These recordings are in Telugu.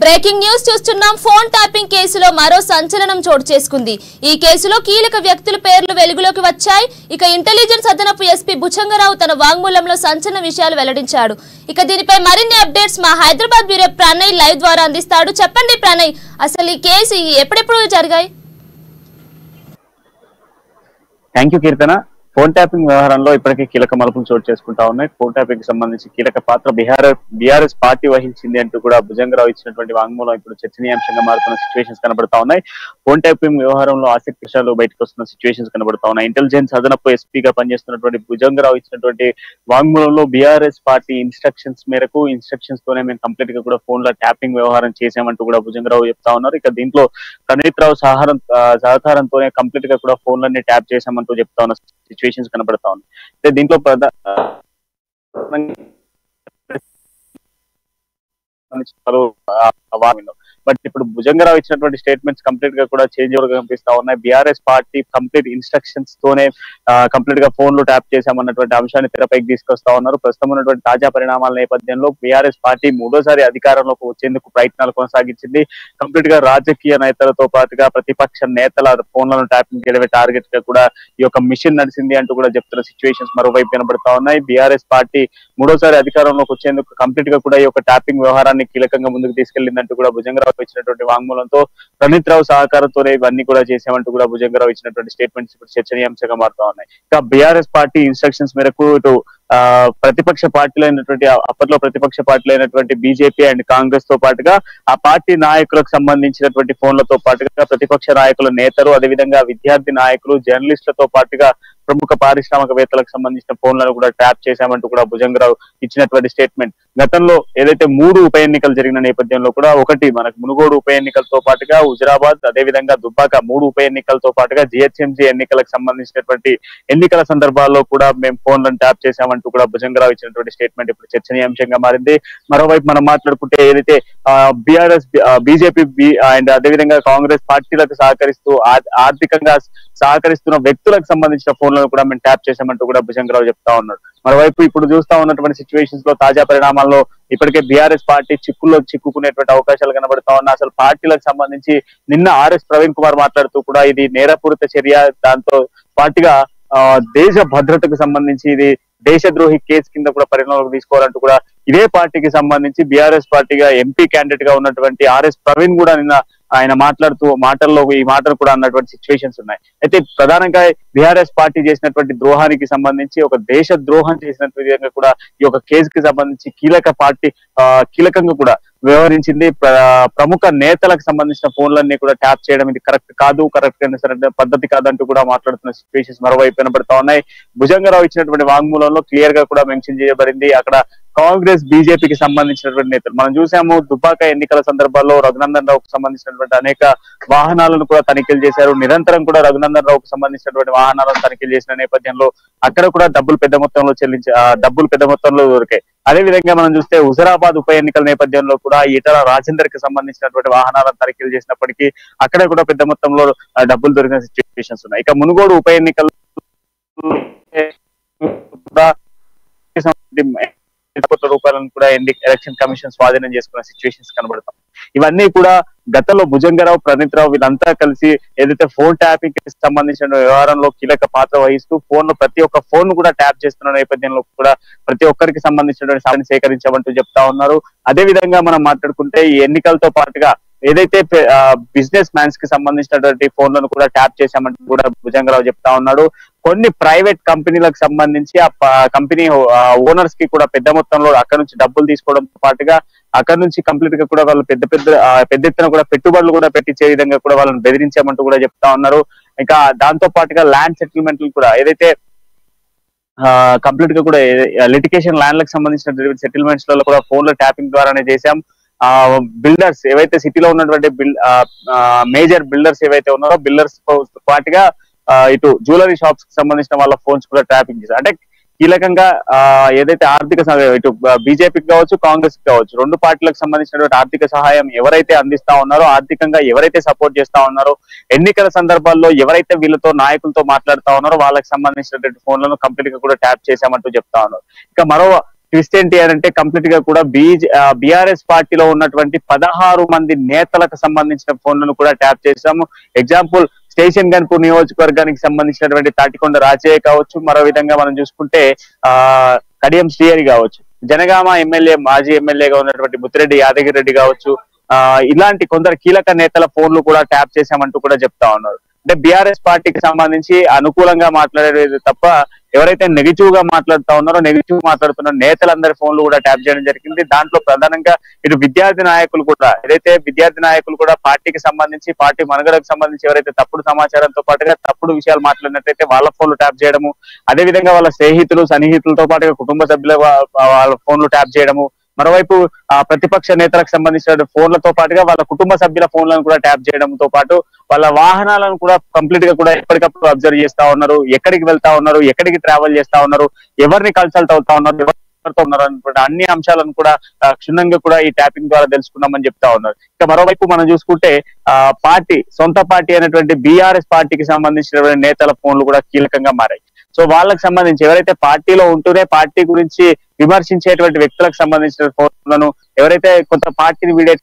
బ్రేకింగ్ న్యూస్ చూస్తున్నాం. ఫోన్ ట్యాపింగ్ కేసులో మరో సంచలనం చోటు చేసుకుంది. ఈ కేసులో కీలక వ్యక్తుల పేర్లు వెలుగులోకి వచ్చాయి. ఇక ఇంటెలిజెన్స్ అదనపు ఎస్పీ బుచ్చంగరావు తన వాంగ్మూలంలో సంచలన విషయాలు వెల్లడించాడు. ఇక దీనిపై మరిన్ని అప్డేట్స్ మా హైదరాబాద్ బ్యూరో ప్రణయ్ లైవ్ ద్వారా అందిస్తాడు. చెప్పండి ప్రణయ్, అసలు ఈ కేసు ఎప్పుడెప్పుడు జరిగాయి? Thank you Keerthana. Phone tapping వ్యవహారంలో ఇప్పటికే కీలక మలుపులు చోటు చేసుకుంటా ఉన్నాయి. ఫోన్ ట్యాపింగ్ కి సంబంధించి కీలక పాత్ర బీఆర్ఎస్ పార్టీ వహించింది అంటూ కూడా భుజంగరావు ఇచ్చినటువంటి వాంగ్మూలం ఇప్పుడు చర్చనీయాంశంగా మారుతున్న సిచ్యువేషన్స్ కనబడతా ఉన్నాయి. ఫోన్ ట్యాపింగ్ వ్యవహారంలో ఆసక్తి విషయాలు బయటకు వస్తున్న సిచ్యువేషన్స్ కనబడతా ఉన్నాయి. ఇంటెలిజెన్స్ అదనపు ఎస్పీగా పనిచేస్తున్నటువంటి భుజంగరావు ఇచ్చినటువంటి వాంగ్మూలంలో బీఆర్ఎస్ పార్టీ ఇన్స్ట్రక్షన్స్ తోనే మేము కంప్లీట్ గా కూడా ఫోన్ లో ట్యాపింగ్ వ్యవహారం చేసామంటూ కూడా భుజంగరావు చెప్తా ఉన్నారు. ఇక దీంట్లో ప్రణీత్ రావు సహకారంతోనే కంప్లీట్ గా కూడా ఫోన్లన్నీ ట్యాప్ చేశామంటూ చెప్తా ఉన్న సిచ్యువేషన్స్ కనబడతా ఉంది. అయితే దీంట్లో బట్ ఇప్పుడు భుజంగరావు ఇచ్చినటువంటి స్టేట్మెంట్స్ కంప్లీట్ గా కూడా చేంజ్ ఓవర్ కనిపిస్తా ఉన్నాయి. బీఆర్ఎస్ పార్టీ కంప్లీట్ ఇన్స్ట్రక్షన్స్ తోనే కంప్లీట్ గా ఫోన్లు ట్యాప్ చేశామన్నటువంటి అంశాన్ని తెరపైకి తీసుకొస్తా ఉన్నారు. ప్రస్తుతం ఉన్నటువంటి తాజా పరిణామాల నేపథ్యంలో బీఆర్ఎస్ పార్టీ మూడోసారి అధికారంలోకి వచ్చేందుకు ప్రయత్నాలు కొనసాగించింది. కంప్లీట్ గా రాజకీయ నేతలతో పాటుగా ప్రతిపక్ష నేతల ఫోన్లను ట్యాపింగ్ చేయడమే టార్గెట్ గా కూడా ఈ యొక్క మిషన్ నడిచింది అంటూ కూడా చెప్తున్న సిచ్యువేషన్స్ మరోవైపు వినబడతా ఉన్నాయి. బీఆర్ఎస్ పార్టీ మూడోసారి అధికారంలోకి వచ్చేందుకు కంప్లీట్ గా కూడా ఈ యొక్క ట్యాపింగ్ వ్యవహారాన్ని కీలకంగా ముందుకు తీసుకెళ్లిందంటూ కూడా భుజంగరావు ఇచ్చినటువంటి వాంగ్మూలంతో ప్రణీత్ రావు సహకారంతోనే ఇవన్నీ కూడా చేసామంటూ కూడా భుజంగరావు ఇచ్చినటువంటి స్టేట్మెంట్స్ ఇప్పుడు చర్చనీయాంశంగా మారుతా ఉన్నాయి. ఇంకా బీఆర్ఎస్ పార్టీ ఇన్స్ట్రక్షన్స్ మేరకు ఇటు ప్రతిపక్ష పార్టీలైనటువంటి అప్పట్లో ప్రతిపక్ష పార్టీలైనటువంటి బీజేపీ అండ్ కాంగ్రెస్ తో పాటుగా ఆ పార్టీ నాయకులకు సంబంధించినటువంటి ఫోన్లతో పాటుగా ప్రతిపక్ష నాయకుల నేతలు, అదేవిధంగా విద్యార్థి నాయకులు, జర్నలిస్టులతో పాటుగా ప్రముఖ పారిశ్రామికవేత్తలకు సంబంధించిన ఫోన్లను కూడా ట్యాప్ చేశామంటూ కూడా భుజంగరావు ఇచ్చినటువంటి స్టేట్మెంట్. గతంలో ఏదైతే 3 ఉప ఎన్నికలు జరిగిన నేపథ్యంలో కూడా ఒకటి మనకు మునుగోడు ఉప ఎన్నికలతో పాటుగా హుజరాబాద్, అదేవిధంగా దుబ్బాక 3 ఉప ఎన్నికలతో పాటుగా జిహెచ్ఎంసీ ఎన్నికలకు సంబంధించినటువంటి ఎన్నికల సందర్భాల్లో కూడా మేము ఫోన్లను ట్యాప్ చేశామంటూ కూడా భుజంగరావు ఇచ్చినటువంటి స్టేట్మెంట్ ఇప్పుడు చర్చనీయాంశంగా మారింది. మరోవైపు మనం మాట్లాడుకుంటే ఏదైతే బీఆర్ఎస్, బీజేపీ అండ్ అదేవిధంగా కాంగ్రెస్ పార్టీలకు ఆర్థికంగా సహకరిస్తున్న వ్యక్తులకు సంబంధించిన ఫోన్లను కూడా మేము ట్యాప్ చేశామంటూ కూడా భుజంగరావు చెప్తా ఉన్నాడు. మరోవైపు ఇప్పుడు చూస్తా ఉన్నటువంటి సిచ్యువేషన్స్ లో తాజా పరిణామాల్లో ఇప్పటికే బీఆర్ఎస్ పార్టీ చిక్కుకునేటువంటి అవకాశాలు కనబడతా ఉన్నాయి. అసలు పార్టీలకు సంబంధించి నిన్న ఆర్ఎస్ ప్రవీణ్ కుమార్ మాట్లాడుతూ కూడా ఇది నేరపూరిత చర్య, దాంతో పాటుగా దేశ భద్రతకు సంబంధించి ఇది దేశద్రోహి కేసు కింద కూడా పరిగణలోకి తీసుకోవాలంటూ కూడా ఇదే పార్టీకి సంబంధించి బీఆర్ఎస్ పార్టీగా ఎంపీ క్యాండిడేట్ గా ఉన్నటువంటి ఆర్ఎస్ ప్రవీణ్ కూడా నిన్న ఆయన మాటల్లో ఈ మాటలు కూడా అన్నటువంటి సిచ్యువేషన్స్ ఉన్నాయి. అయితే ప్రధానంగా బీఆర్ఎస్ పార్టీ చేసినటువంటి ద్రోహానికి సంబంధించి ఒక దేశ ద్రోహం చేసినటువంటి విధంగా కూడా ఈ యొక్క కేసుకి సంబంధించి కీలకంగా కూడా వ్యవహరించింది. ప్రముఖ నేతలకు సంబంధించిన ఫోన్లన్నీ కూడా ట్యాప్ చేయడం ఇది కరెక్ట్ పద్ధతి కాదంటూ కూడా మాట్లాడుతున్న సిచ్యువేషన్స్ మరోవైపు వినబడతా ఉన్నాయి. భుజంగరావు ఇచ్చినటువంటి వాంగ్మూలంలో క్లియర్ గా కూడా మెన్షన్ చేయబడింది. అక్కడ కాంగ్రెస్, బీజేపీకి సంబంధించినటువంటి నేతలు మనం చూసాము. దుబ్బాక ఎన్నికల సందర్భాల్లో రఘునందన్ రావుకు సంబంధించినటువంటి అనేక వాహనాలను కూడా తనిఖీలు చేశారు. నిరంతరం కూడా రఘునందన్ రావుకు సంబంధించినటువంటి వాహనాలను తనిఖీలు చేసిన నేపథ్యంలో అక్కడ కూడా డబ్బులు పెద్ద మొత్తంలో దొరికాయి. అదే విధంగా మనం చూస్తే హుజరాబాద్ ఉప ఎన్నికల నేపథ్యంలో కూడా ఈటల రాజేందర్ కి సంబంధించినటువంటి వాహనాలను తనిఖీలు చేసినప్పటికీ అక్కడ కూడా పెద్ద మొత్తంలో డబ్బులు దొరికిన సిచ్యువేషన్స్ ఉన్నాయి. ఇక మునుగోడు ఉప ఎన్నికల కోట్ల రూపాయలను కూడా ఎలక్షన్ కమిషన్ స్వాధీనం చేసుకున్న సిచ్యువేషన్స్ కనబడతాం. ఇవన్నీ కూడా గతంలో భుజంగరావు, ప్రణీత్ రావు వీళ్ళంతా కలిసి ఏదైతే ఫోన్ ట్యాపింగ్ కి సంబంధించిన వ్యవహారంలో కీలక పాత్ర వహిస్తూ ప్రతి ఒక్క ఫోన్ కూడా ట్యాప్ చేస్తున్న నేపథ్యంలో కూడా ప్రతి ఒక్కరికి సంబంధించినటువంటి సామాన్ని సేకరించామంటూ చెప్తా ఉన్నారు. అదే విధంగా మనం మాట్లాడుకుంటే ఈ ఎన్నికలతో పాటుగా ఏదైతే బిజినెస్ మ్యాన్స్ కి సంబంధించినటువంటి ఫోన్లను కూడా ట్యాప్ చేశామంటూ కూడా భుజంగరావు చెప్తా ఉన్నాడు. కొన్ని ప్రైవేట్ కంపెనీలకు సంబంధించి ఆ కంపెనీ ఓనర్స్ కి కూడా పెద్ద మొత్తంలో అక్కడ నుంచి డబ్బులు తీసుకోవడంతో పాటుగా అక్కడ నుంచి కంప్లీట్ గా కూడా వాళ్ళు పెద్ద ఎత్తున కూడా పెట్టుబడులు కూడా పెట్టించే విధంగా కూడా వాళ్ళని బెదిరించామంటూ కూడా చెప్తా ఉన్నారు. ఇంకా దాంతో పాటుగా ల్యాండ్ సెటిల్మెంట్లు కూడా ఏదైతే కంప్లీట్ గా కూడా లిటిగేషన్ ల్యాండ్లకు సంబంధించిన సెటిల్మెంట్స్ లో కూడా ఫోన్ల ట్యాపింగ్ ద్వారానే చేశాం. బిల్డర్స్ ఏవైతే సిటీలో ఉన్నటువంటి మేజర్ బిల్డర్స్ ఏవైతే ఉన్నారో బిల్డర్స్ పాటుగా ఇటు జ్యువెలరీ షాప్స్ కి సంబంధించిన వాళ్ళ ఫోన్స్ కూడా ట్యాపింగ్ చేశారు. అంటే కీలకంగా ఏదైతే ఆర్థిక ఇటు బీజేపీకి కావచ్చు, కాంగ్రెస్ కి కావచ్చు, 2 పార్టీలకు సంబంధించినటువంటి ఆర్థిక సహాయం ఎవరైతే అందిస్తా ఉన్నారో, ఆర్థికంగా ఎవరైతే సపోర్ట్ చేస్తా ఉన్నారో, ఎన్నికల సందర్భాల్లో ఎవరైతే వీళ్ళతో నాయకులతో మాట్లాడుతా ఉన్నారో వాళ్ళకి సంబంధించినటువంటి ఫోన్లను కంప్లీట్ గా కూడా ట్యాప్ చేశామంటూ చెప్తా ఉన్నారు. ఇక ట్విస్ట్ ఏంటి అని అంటే కంప్లీట్ గా కూడా బీఆర్ఎస్ పార్టీలో ఉన్నటువంటి 16 మంది నేతలకు సంబంధించిన ఫోన్లను కూడా ట్యాప్ చేశాము. ఎగ్జాంపుల్ స్టేషన్ గన్పూర్ నియోజకవర్గానికి సంబంధించినటువంటి తాటికొండ రాజయ్య కావచ్చు, మరో విధంగా మనం చూసుకుంటే కడియం శ్రీహరి కావచ్చు, జనగామ ఎమ్మెల్యే మాజీ ఎమ్మెల్యేగా ఉన్నటువంటి ముత్తిరెడ్డి యాదగిరి రెడ్డి కావచ్చు, ఇలాంటి కొందరు కీలక నేతల ఫోన్లు కూడా ట్యాప్ చేశామంటూ కూడా చెప్తా ఉన్నారు. అంటే బీఆర్ఎస్ పార్టీకి సంబంధించి అనుకూలంగా మాట్లాడేది తప్ప ఎవరైతే నెగిటివ్ గా మాట్లాడుతా ఉన్నారో, నెగిటివ్ మాట్లాడుతున్న నేతలందరి ఫోన్లు కూడా ట్యాప్ చేయడం జరిగింది. దాంట్లో ప్రధానంగా ఇటు విద్యార్థి నాయకులు కూడా పార్టీకి సంబంధించి, పార్టీ మనుగడకు సంబంధించి ఎవరైతే తప్పుడు సమాచారంతో పాటుగా తప్పుడు విషయాలు మాట్లాడినట్లయితే వాళ్ళ ఫోన్లు ట్యాప్ చేయడము, అదే విధంగా వాళ్ళ స్నేహితులు సన్నిహితులతో పాటుగా కుటుంబ సభ్యుల వాళ్ళ ఫోన్లు ట్యాప్ చేయడము, మరోవైపు ప్రతిపక్ష నేతలకు సంబంధించిన ఫోన్లతో పాటుగా వాళ్ళ కుటుంబ సభ్యుల ఫోన్లను కూడా ట్యాప్ చేయడంతో పాటు వాళ్ళ వాహనాలను కూడా కంప్లీట్ గా కూడా ఎప్పటికప్పుడు అబ్జర్వ్ చేస్తా ఉన్నారు, ఎక్కడికి వెళ్తా ఉన్నారు, ఎక్కడికి ట్రావెల్ చేస్తా ఉన్నారు, ఎవరిని కన్సల్ట్ అవుతా ఉన్నారు, ఎవరితో ఉన్నారు అన్నటువంటి అన్ని అంశాలను కూడా క్షుణ్ణంగా కూడా ఈ ట్యాపింగ్ ద్వారా తెలుసుకున్నామని చెప్తా ఉన్నారు. ఇక మరోవైపు మనం చూసుకుంటే సొంత పార్టీ అయినటువంటి బీఆర్ఎస్ పార్టీకి సంబంధించినటువంటి నేతల ఫోన్లు కూడా కీలకంగా మారాయి. సో వాళ్ళకి సంబంధించి ఎవరైతే పార్టీలో ఉంటూనే పార్టీ గురించి విమర్శించేటువంటి వ్యక్తులకు సంబంధించిన ఫోన్లను, ఎవరైతే కొంత పార్టీని వీడే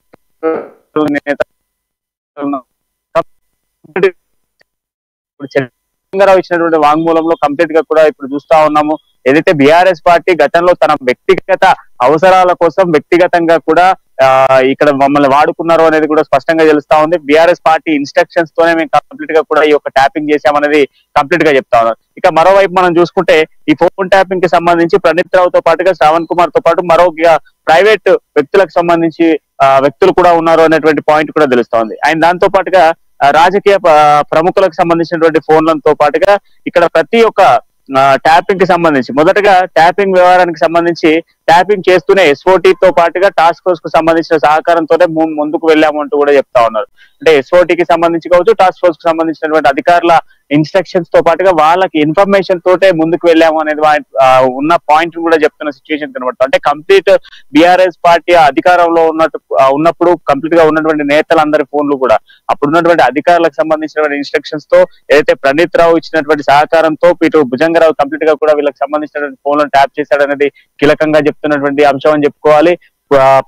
చంద్రరావు ఇచ్చినటువంటి వాంగ్మూలంలో కంప్లీట్ గా కూడా ఇప్పుడు చూస్తా ఉన్నాము. ఏదైతే బీఆర్ఎస్ పార్టీ గతంలో తన వ్యక్తిగత అవసరాల కోసం వ్యక్తిగతంగా కూడా ఇక్కడ మమ్మల్ని వాడుకున్నారు అనేది కూడా స్పష్టంగా తెలుస్తా ఉంది. బీఆర్ఎస్ పార్టీ ఇన్స్ట్రక్షన్స్ తోనే మేము కంప్లీట్ గా కూడా ఈ యొక్క ట్యాపింగ్ చేశామనేది కంప్లీట్ గా చెప్తా ఉన్నారు. ఇక మరోవైపు మనం చూసుకుంటే ఈ ఫోన్ ట్యాపింగ్ కి సంబంధించి ప్రణీత్ రావుతో పాటుగా శ్రావణ్ కుమార్ తో పాటు మరో ప్రైవేట్ వ్యక్తులకు సంబంధించి వ్యక్తులు కూడా ఉన్నారు అనేటువంటి పాయింట్ కూడా తెలుస్తా ఉంది. అండ్ దాంతో పాటుగా రాజకీయ ప్రముఖులకు సంబంధించినటువంటి ఫోన్లతో పాటుగా ఇక్కడ ప్రతి ఒక్క ట్యాపింగ్ కి సంబంధించి మొదటగా ట్యాపింగ్ వ్యవహారానికి సంబంధించి ట్యాపింగ్ చేస్తూనే ఎస్ఓటీ తో పాటుగా టాస్క్ ఫోర్స్ కు సంబంధించిన సహకారంతోనే ముందుకు వెళ్ళాము అంటూ కూడా చెప్తా ఉన్నారు. అంటే ఎస్ఓటీకి సంబంధించి కావచ్చు, టాస్క్ ఫోర్స్ కు సంబంధించినటువంటి అధికారుల ఇన్స్ట్రక్షన్స్ తో పాటుగా వాళ్ళకి ఇన్ఫర్మేషన్ తోటే ముందుకు వెళ్ళాము అనేది ఉన్న పాయింట్ కూడా చెప్తున్న సిచ్యువేషన్ కనబడుతుంది. అంటే కంప్లీట్ బీఆర్ఎస్ పార్టీ అధికారంలో ఉన్నప్పుడు కంప్లీట్ గా ఉన్నటువంటి నేతలందరి ఫోన్లు కూడా అప్పుడున్నటువంటి అధికారులకు సంబంధించినటువంటి ఇన్స్ట్రక్షన్స్ తో ఏదైతే ప్రణీత్ రావు ఇచ్చినటువంటి సహకారంతో ఇటు భుజంగరావు కంప్లీట్ గా కూడా వీళ్ళకి సంబంధించినటువంటి ఫోన్లను ట్యాప్ చేశాడనేది కీలకంగా చెప్తున్నటువంటి అంశం అని చెప్పుకోవాలి.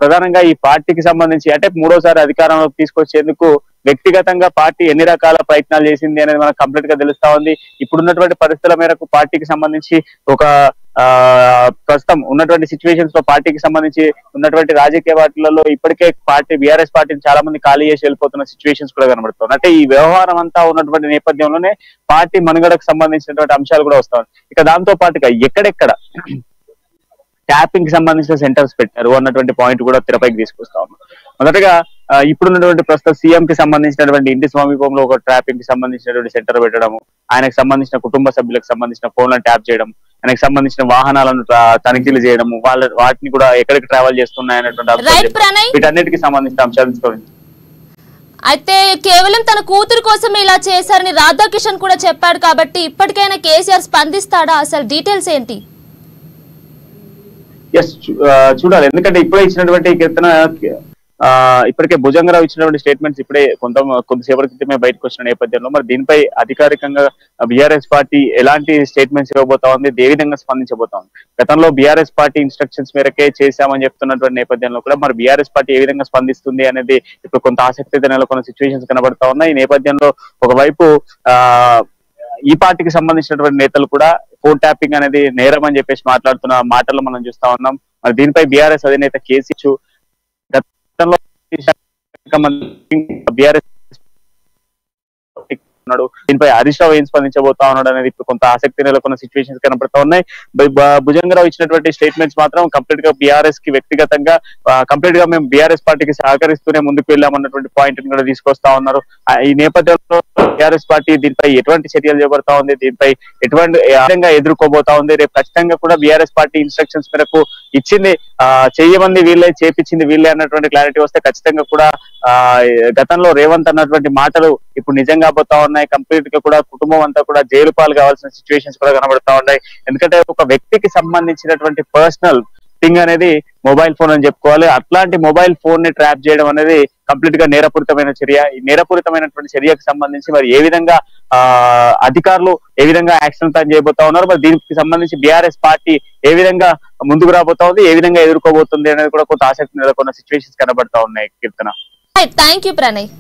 ప్రధానంగా ఈ పార్టీకి సంబంధించి అంటే మూడోసారి అధికారంలోకి తీసుకొచ్చేందుకు వ్యక్తిగతంగా పార్టీ ఎన్ని రకాల ప్రయత్నాలు చేసింది అనేది మనకు కంప్లీట్ గా తెలుస్తా ఉంది. ఇప్పుడున్నటువంటి పరిస్థితుల మేరకు పార్టీకి సంబంధించి ప్రస్తుతం ఉన్నటువంటి సిచ్యువేషన్స్ లో పార్టీకి సంబంధించి ఉన్నటువంటి రాజకీయ పార్టీలలో ఇప్పటికే బీఆర్ఎస్ పార్టీని చాలా మంది ఖాళీ చేసి వెళ్ళిపోతున్న సిచ్యువేషన్స్ కూడా కనబడుతుంది. అంటే ఈ వ్యవహారం అంతా ఉన్నటువంటి నేపథ్యంలోనే పార్టీ మనుగడకు సంబంధించినటువంటి అంశాలు కూడా వస్తాయి. ఇక దాంతో పాటుగా ఎక్కడెక్కడ ట్యాపింగ్ కి సంబంధించిన సెంటర్స్ పెట్టారు అన్నటువంటి పాయింట్ కూడా తెరపైకి తీసుకొస్తా ఉన్నాం. మొదటగా ఇప్పుడున్నటువంటి ప్రస్తుతం సీఎం కి సంబంధించినటువంటి ఇంటి సమీపంలో ఒక ట్యాపింగ్ కి సంబంధించినటువంటి సెంటర్ పెట్టడము, ఆయనకు సంబంధించిన కుటుంబ సభ్యులకు సంబంధించిన ఫోన్లను ట్యాప్ చేయడం, ఆయనకు సంబంధించిన వాహనాలను తనిఖీలు చేయడము, వాటిని కూడా ఎక్కడికి ట్రావెల్ చేస్తున్నాయనేటువంటి వీటన్నిటికి సంబంధించిన అంశాలు. అయితే కేవలం తన కూతురు కోసం ఇలా చేశారని రాధాకిషన్ కూడా చెప్పాడు కాబట్టి ఇప్పటికైనా కేసీఆర్ స్పందిస్తాడా? అసలు డీటెయిల్స్ ఏంటి? చూడాలి. ఎందుకంటే ఇప్పుడే ఇచ్చినటువంటి ఇప్పటికే భుజంగరావు ఇచ్చినటువంటి స్టేట్మెంట్స్ ఇప్పుడే కొద్దిసేపటి క్రితమే బయటకు వచ్చిన నేపథ్యంలో మరి దీనిపై అధికారికంగా బీఆర్ఎస్ పార్టీ ఎలాంటి స్టేట్మెంట్స్ ఇవ్వబోతా ఉంది, ఏ విధంగా స్పందించబోతా ఉంది? గతంలో బీఆర్ఎస్ పార్టీ ఇన్స్ట్రక్షన్స్ మేరకే చేశామని చెప్తున్నటువంటి నేపథ్యంలో కూడా మరి బీఆర్ఎస్ పార్టీ ఏ విధంగా స్పందిస్తుంది అనేది ఇప్పుడు కొంత ఆసక్తితో నెలకొన్న సిచ్యువేషన్స్ కనబడతా ఉన్నాయి. ఈ నేపథ్యంలో ఒకవైపు ఈ పార్టీకి సంబంధించినటువంటి నేతలు కూడా ఫోన్ ట్యాపింగ్ అనేది నేరం అని చెప్పేసి మాట్లాడుతున్న మాటలు మనం చూస్తా ఉన్నాం. మరి దీనిపై బీఆర్ఎస్ అధినేత కేసీఆర్ గతంలో బీఆర్ఎస్ దీనిపై హరీష్ రావు ఏం స్పందించబోతా ఉన్నాడు అనేది ఇప్పుడు కొంత ఆసక్తి నెలకొన్న సిచ్యువేషన్స్ కనబడతా ఉన్నాయి. భుజంగరావు ఇచ్చినటువంటి స్టేట్మెంట్స్ మాత్రం కంప్లీట్ గా బీఆర్ఎస్ కి వ్యక్తిగతంగా కంప్లీట్ గా మేము బీఆర్ఎస్ పార్టీకి సహకరిస్తూనే ముందుకు వెళ్ళామన్నటువంటి పాయింట్ కూడా తీసుకొస్తా ఉన్నారు. ఈ నేపథ్యంలో బీఆర్ఎస్ పార్టీ దీనిపై ఎటువంటి చర్యలు చేపడతా ఉంది, దీనిపై ఎటువంటి విధంగా ఎదుర్కోబోతా ఉంది, రేపు ఖచ్చితంగా కూడా బీఆర్ఎస్ పార్టీ ఇన్స్ట్రక్షన్స్ మేరకు ఇచ్చింది చెయ్యమంది వీళ్ళే, చేపించింది వీళ్ళే అన్నటువంటి క్లారిటీ వస్తే ఖచ్చితంగా కూడా గతంలో రేవంత్ అన్నటువంటి మాటలు ఇప్పుడు నిజంగా పోతా ఉన్నాయి. కంప్లీట్ గా కూడా కుటుంబం అంతా కూడా జైలు పాలు కావాల్సిన సిచ్యువేషన్స్ కూడా కనబడతా ఉన్నాయి. ఎందుకంటే ఒక వ్యక్తికి సంబంధించినటువంటి పర్సనల్ పింగ్ అనేది మొబైల్ ఫోన్ అని చెప్పుకోవాలి. అట్లాంటి మొబైల్ ఫోన్ ని ట్రాప్ చేయడం అనేది కంప్లీట్ గా నేరపూరితమైన చర్య. ఈ నేరపూరితమైనటువంటి చర్యకు సంబంధించి మరి ఏ విధంగా అధికారులు ఏ విధంగా యాక్షన్ ప్లాన్ చేయబోతా ఉన్నారు, మరి దీనికి సంబంధించి బీఆర్ఎస్ పార్టీ ఏ విధంగా ముందుకు రాబోతా ఉంది, ఏ విధంగా ఎదుర్కోబోతుంది అనేది కూడా కొంత ఆసక్తి నెలకొన్న సిచ్యువేషన్స్ కనబడతా ఉన్నాయి. కీర్తన, థ్యాంక్ యూ ప్రణయ్.